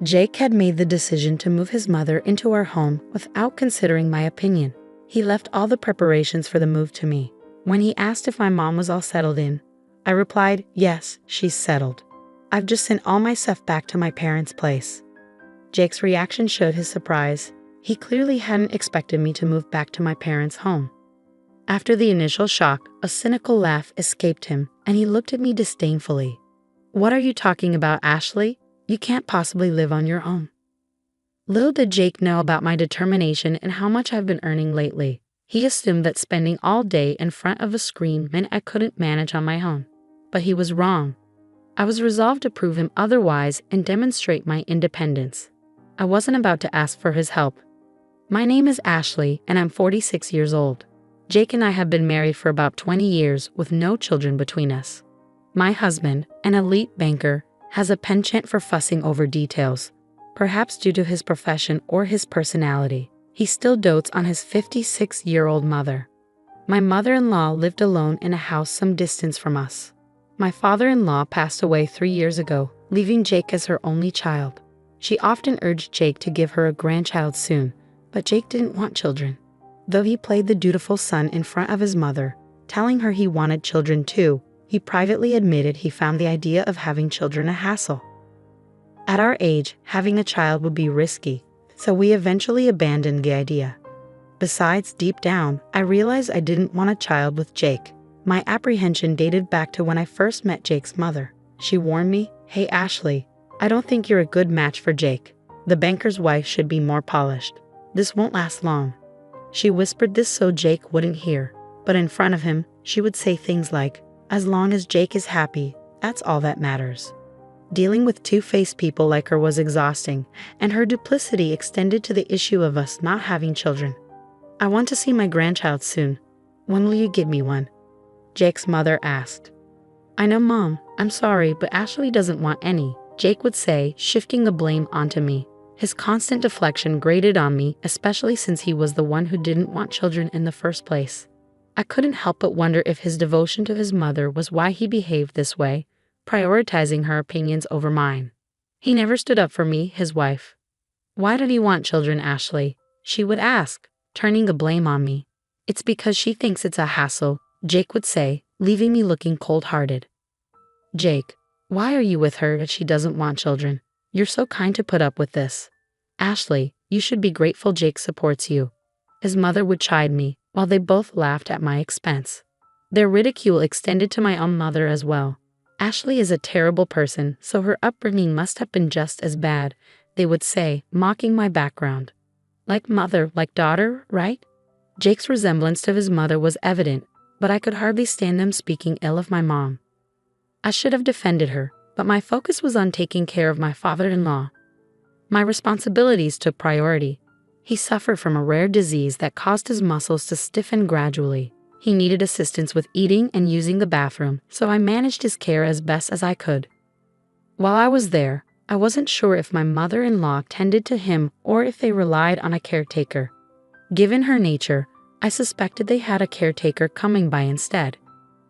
Jake had made the decision to move his mother into our home without considering my opinion. He left all the preparations for the move to me. When he asked if my mom was all settled in, I replied, "Yes, she's settled. I've just sent all my stuff back to my parents' place." Jake's reaction showed his surprise. He clearly hadn't expected me to move back to my parents' home. After the initial shock, a cynical laugh escaped him, and he looked at me disdainfully. "What are you talking about, Ashley? You can't possibly live on your own." Little did Jake know about my determination and how much I've been earning lately. He assumed that spending all day in front of a screen meant I couldn't manage on my own. But he was wrong. I was resolved to prove him otherwise and demonstrate my independence. I wasn't about to ask for his help. My name is Ashley, and I'm 46 years old. Jake and I have been married for about 20 years with no children between us. My husband, an elite banker, has a penchant for fussing over details. Perhaps due to his profession or his personality, he still dotes on his 56-year-old mother. My mother-in-law lived alone in a house some distance from us. My father-in-law passed away 3 years ago, leaving Jake as her only child. She often urged Jake to give her a grandchild soon, but Jake didn't want children. Though he played the dutiful son in front of his mother, telling her he wanted children too, he privately admitted he found the idea of having children a hassle. At our age, having a child would be risky, so we eventually abandoned the idea. Besides, deep down, I realized I didn't want a child with Jake. My apprehension dated back to when I first met Jake's mother. She warned me, "Hey Ashley, I don't think you're a good match for Jake. The banker's wife should be more polished. This won't last long." She whispered this so Jake wouldn't hear, but in front of him, she would say things like, "As long as Jake is happy, that's all that matters." Dealing with two-faced people like her was exhausting, and her duplicity extended to the issue of us not having children. "I want to see my grandchild soon. When will you give me one?" Jake's mother asked. "I know, Mom. I'm sorry, but Ashley doesn't want any," Jake would say, shifting the blame onto me. His constant deflection grated on me, especially since he was the one who didn't want children in the first place. I couldn't help but wonder if his devotion to his mother was why he behaved this way, prioritizing her opinions over mine. He never stood up for me, his wife. "Why did he want children, Ashley?" she would ask, turning the blame on me. "It's because she thinks it's a hassle," Jake would say, leaving me looking cold-hearted. "Jake, why are you with her if she doesn't want children? You're so kind to put up with this." "Ashley, you should be grateful Jake supports you." His mother would chide me, while they both laughed at my expense. Their ridicule extended to my own mother as well. "Ashley is a terrible person, so her upbringing must have been just as bad," they would say, mocking my background. "Like mother, like daughter, right?" Jake's resemblance to his mother was evident, but I could hardly stand them speaking ill of my mom. I should have defended her, but my focus was on taking care of my father-in-law. My responsibilities took priority. He suffered from a rare disease that caused his muscles to stiffen gradually. He needed assistance with eating and using the bathroom, so I managed his care as best as I could. While I was there, I wasn't sure if my mother-in-law tended to him or if they relied on a caretaker. Given her nature, I suspected they had a caretaker coming by instead.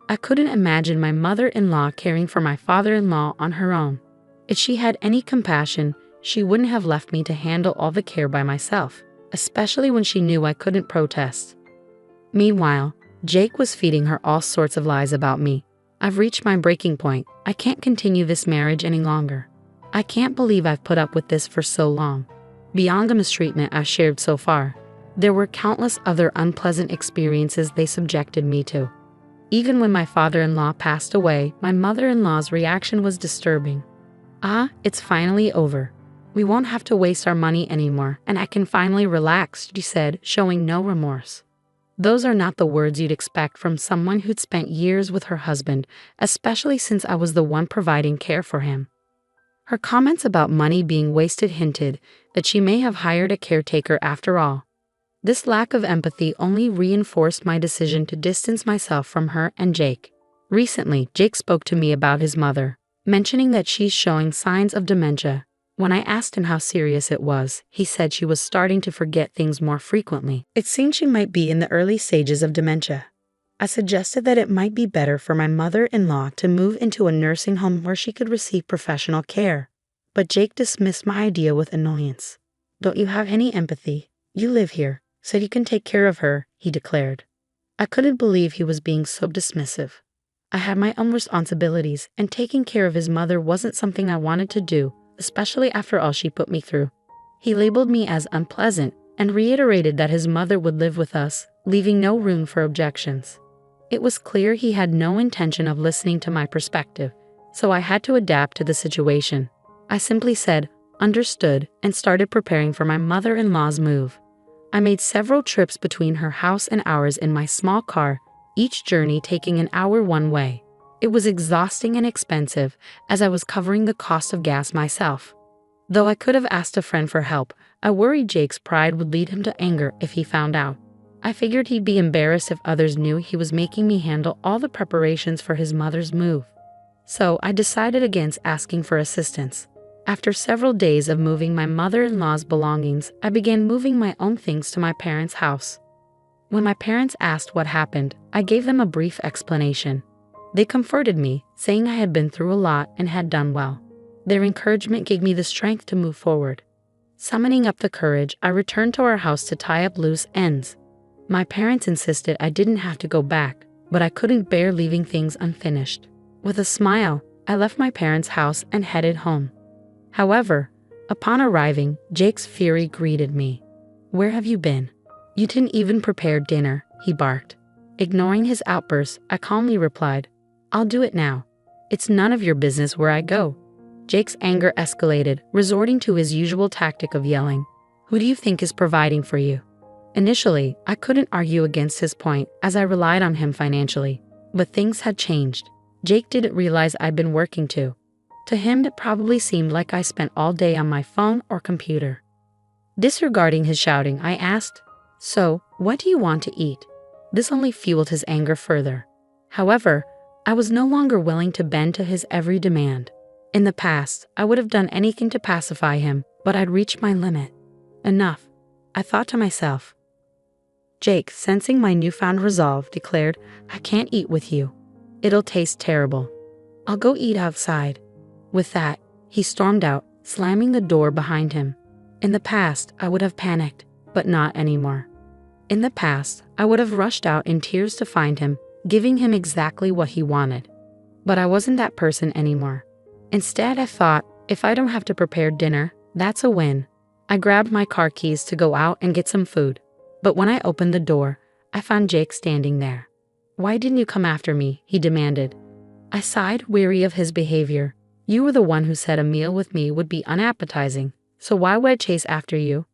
I couldn't imagine my mother-in-law caring for my father-in-law on her own. If she had any compassion, she wouldn't have left me to handle all the care by myself, especially when she knew I couldn't protest. Meanwhile, Jake was feeding her all sorts of lies about me. "I've reached my breaking point. I can't continue this marriage any longer. I can't believe I've put up with this for so long." Beyond the mistreatment I've shared so far, there were countless other unpleasant experiences they subjected me to. Even when my father-in-law passed away, my mother-in-law's reaction was disturbing. "Ah, it's finally over. We won't have to waste our money anymore, and I can finally relax," she said, showing no remorse. Those are not the words you'd expect from someone who'd spent years with her husband, especially since I was the one providing care for him. Her comments about money being wasted hinted that she may have hired a caretaker after all. This lack of empathy only reinforced my decision to distance myself from her and Jake. Recently, Jake spoke to me about his mother, mentioning that she's showing signs of dementia. When I asked him how serious it was, he said she was starting to forget things more frequently. It seemed she might be in the early stages of dementia. I suggested that it might be better for my mother-in-law to move into a nursing home where she could receive professional care. but Jake dismissed my idea with annoyance. "Don't you have any empathy? You live here, so you can take care of her," he declared. I couldn't believe he was being so dismissive. I had my own responsibilities, and taking care of his mother wasn't something I wanted to do, especially after all she put me through. He labeled me as unpleasant and reiterated that his mother would live with us, leaving no room for objections. It was clear he had no intention of listening to my perspective, so I had to adapt to the situation. I simply said, "Understood," and started preparing for my mother-in-law's move. I made several trips between her house and ours in my small car, each journey taking an hour one way. It was exhausting and expensive, as I was covering the cost of gas myself. Though I could have asked a friend for help, I worried Jake's pride would lead him to anger if he found out. I figured he'd be embarrassed if others knew he was making me handle all the preparations for his mother's move. So I decided against asking for assistance. After several days of moving my mother-in-law's belongings, I began moving my own things to my parents' house. When my parents asked what happened, I gave them a brief explanation. They comforted me, saying I had been through a lot and had done well. Their encouragement gave me the strength to move forward. Summoning up the courage, I returned to our house to tie up loose ends. My parents insisted I didn't have to go back, but I couldn't bear leaving things unfinished. With a smile, I left my parents' house and headed home. However, upon arriving, Jake's fury greeted me. "Where have you been? You didn't even prepare dinner," he barked. Ignoring his outburst, I calmly replied, "I'll do it now. It's none of your business where I go." Jake's anger escalated, resorting to his usual tactic of yelling, "Who do you think is providing for you?" Initially, I couldn't argue against his point as I relied on him financially, but things had changed. Jake didn't realize I'd been working too. To him, it probably seemed like I spent all day on my phone or computer. Disregarding his shouting, I asked, "So, what do you want to eat?" This only fueled his anger further. However, I was no longer willing to bend to his every demand. In the past, I would have done anything to pacify him, but I'd reached my limit. Enough, I thought to myself. Jake, sensing my newfound resolve, declared, "I can't eat with you. It'll taste terrible. I'll go eat outside." With that, he stormed out, slamming the door behind him. In the past, I would have panicked, but not anymore. In the past, I would have rushed out in tears to find him, giving him exactly what he wanted. But I wasn't that person anymore. Instead, I thought, if I don't have to prepare dinner, that's a win. I grabbed my car keys to go out and get some food. But when I opened the door, I found Jake standing there. "Why didn't you come after me?" he demanded. I sighed, weary of his behavior. "You were the one who said a meal with me would be unappetizing, so why would I chase after you?"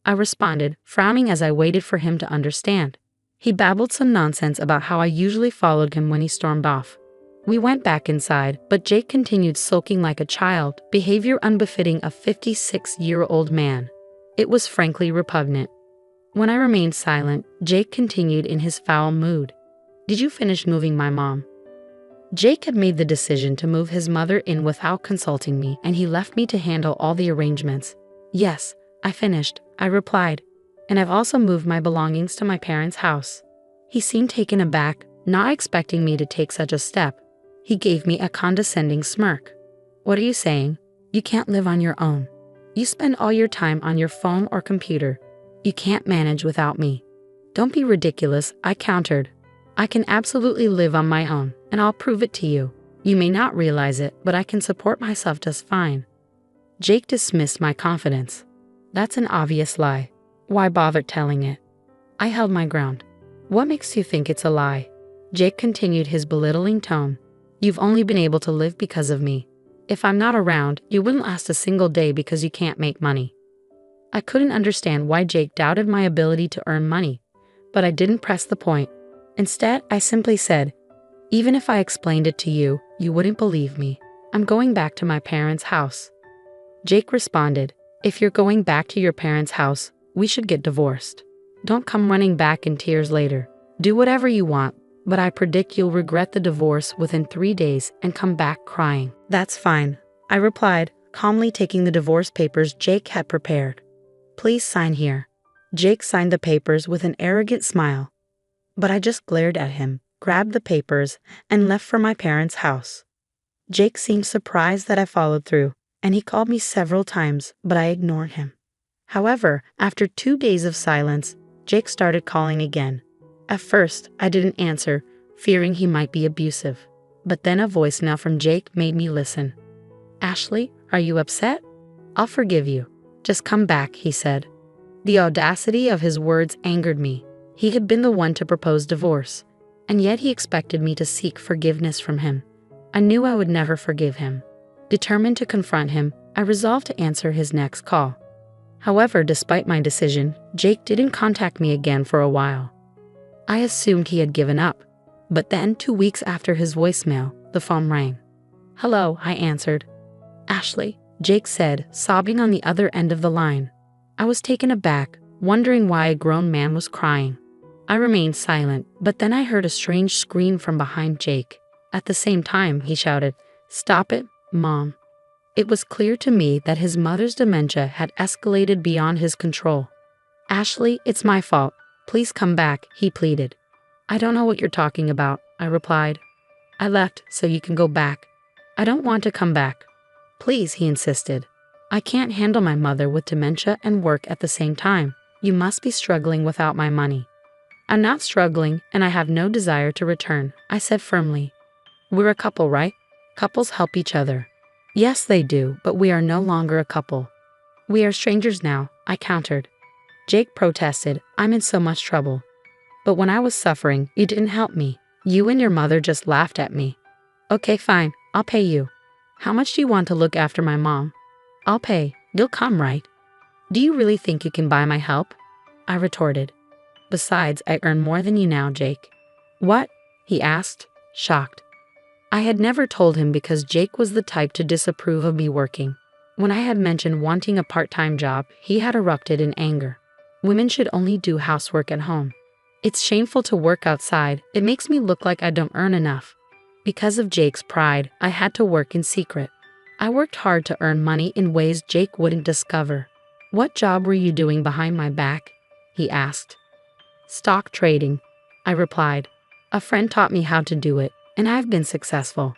I responded, frowning as I waited for him to understand. He babbled some nonsense about how I usually followed him when he stormed off. We went back inside, but Jake continued sulking like a child, behavior unbefitting a 56-year-old man. It was frankly repugnant. When I remained silent, Jake continued in his foul mood. "Did you finish moving my mom?" Jake had made the decision to move his mother in without consulting me, and he left me to handle all the arrangements. "Yes, I finished," I replied, "and I've also moved my belongings to my parents' house." He seemed taken aback, not expecting me to take such a step. He gave me a condescending smirk. "What are you saying? You can't live on your own. You spend all your time on your phone or computer. You can't manage without me." "Don't be ridiculous," I countered. "I can absolutely live on my own, and I'll prove it to you. You may not realize it, but I can support myself just fine." Jake dismissed my confidence. "That's an obvious lie. Why bother telling it?" I held my ground. "What makes you think it's a lie?" Jake continued his belittling tone. "You've only been able to live because of me. If I'm not around, you wouldn't last a single day because you can't make money." I couldn't understand why Jake doubted my ability to earn money, but I didn't press the point. Instead, I simply said, "Even if I explained it to you, you wouldn't believe me. I'm going back to my parents' house." Jake responded, "If you're going back to your parents' house, we should get divorced. Don't come running back in tears later. Do whatever you want, but I predict you'll regret the divorce within 3 days and come back crying." "That's fine," I replied, calmly taking the divorce papers Jake had prepared. "Please sign here." Jake signed the papers with an arrogant smile. But I just glared at him, grabbed the papers, and left for my parents' house. Jake seemed surprised that I followed through, and he called me several times, but I ignored him. However, after 2 days of silence, Jake started calling again. At first, I didn't answer, fearing he might be abusive. But then a voicemail from Jake made me listen. "Ashley, are you upset? I'll forgive you. Just come back," he said. The audacity of his words angered me. He had been the one to propose divorce, and yet he expected me to seek forgiveness from him. I knew I would never forgive him. Determined to confront him, I resolved to answer his next call. However, despite my decision, Jake didn't contact me again for a while. I assumed he had given up, but then 2 weeks after his voicemail, the phone rang. "Hello," I answered. "Ashley," Jake said, sobbing on the other end of the line. I was taken aback, wondering why a grown man was crying. I remained silent, but then I heard a strange scream from behind Jake. At the same time, he shouted, "Stop it, Mom." It was clear to me that his mother's dementia had escalated beyond his control. "Ashley, it's my fault. Please come back," he pleaded. "I don't know what you're talking about," I replied. "I left so you can go back." "I don't want to come back." "Please," he insisted. "I can't handle my mother with dementia and work at the same time. You must be struggling without my money." "I'm not struggling, and I have no desire to return," I said firmly. "We're a couple, right? Couples help each other." "Yes, they do, but we are no longer a couple." "We are strangers now," I countered. Jake protested, "I'm in so much trouble." "But when I was suffering, you didn't help me. You and your mother just laughed at me." "Okay, fine, I'll pay you." "How much do you want to look after my mom?" "I'll pay. You'll come, right?" "Do you really think you can buy my help?" I retorted. "Besides, I earn more than you now, Jake." "What?" he asked, shocked. I had never told him because Jake was the type to disapprove of me working. When I had mentioned wanting a part-time job, he had erupted in anger. Women should only do housework at home. It's shameful to work outside. It makes me look like I don't earn enough. Because of Jake's pride, I had to work in secret. I worked hard to earn money in ways Jake wouldn't discover. "What job were you doing behind my back?" he asked. "Stock trading," I replied. "A friend taught me how to do it, and I've been successful.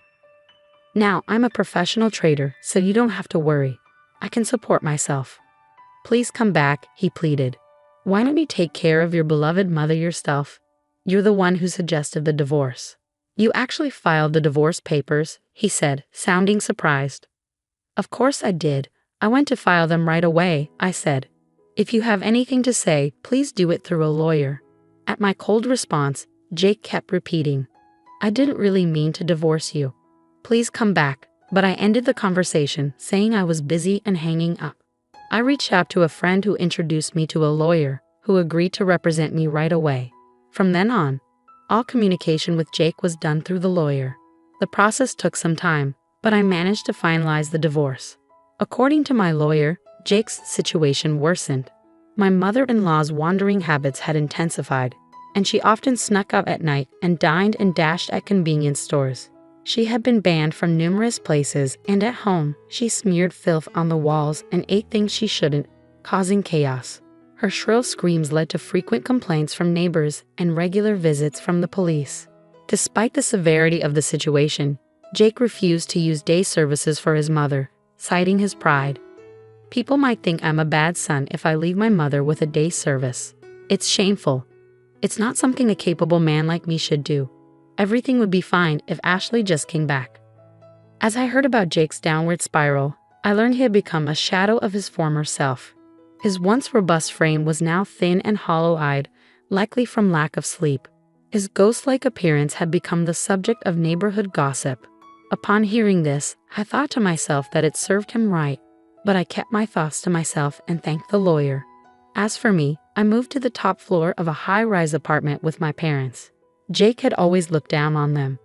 Now I'm a professional trader, so you don't have to worry. I can support myself." "Please come back," he pleaded. "Why don't you take care of your beloved mother yourself? You're the one who suggested the divorce." "You actually filed the divorce papers," he said, sounding surprised. "Of course I did. I went to file them right away," I said. "If you have anything to say, please do it through a lawyer." At my cold response, Jake kept repeating, "I didn't really mean to divorce you. Please come back," but I ended the conversation saying I was busy and hanging up. I reached out to a friend who introduced me to a lawyer who agreed to represent me right away. From then on, all communication with Jake was done through the lawyer. The process took some time, but I managed to finalize the divorce. According to my lawyer, Jake's situation worsened. My mother-in-law's wandering habits had intensified, and she often snuck out at night and dined and dashed at convenience stores. She had been banned from numerous places, and at home, she smeared filth on the walls and ate things she shouldn't, causing chaos. Her shrill screams led to frequent complaints from neighbors and regular visits from the police. Despite the severity of the situation, Jake refused to use day services for his mother, citing his pride. "People might think I'm a bad son if I leave my mother with a day service. It's shameful. It's not something a capable man like me should do. Everything would be fine if Ashley just came back." As I heard about Jake's downward spiral, I learned he had become a shadow of his former self. His once robust frame was now thin and hollow-eyed, likely from lack of sleep. His ghost-like appearance had become the subject of neighborhood gossip. Upon hearing this, I thought to myself that it served him right, but I kept my thoughts to myself and thanked the lawyer. As for me, I moved to the top floor of a high-rise apartment with my parents. Jake had always looked down on them,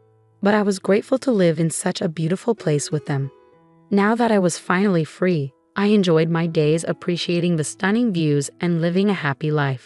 but I was grateful to live in such a beautiful place with them. Now that I was finally free, I enjoyed my days appreciating the stunning views and living a happy life.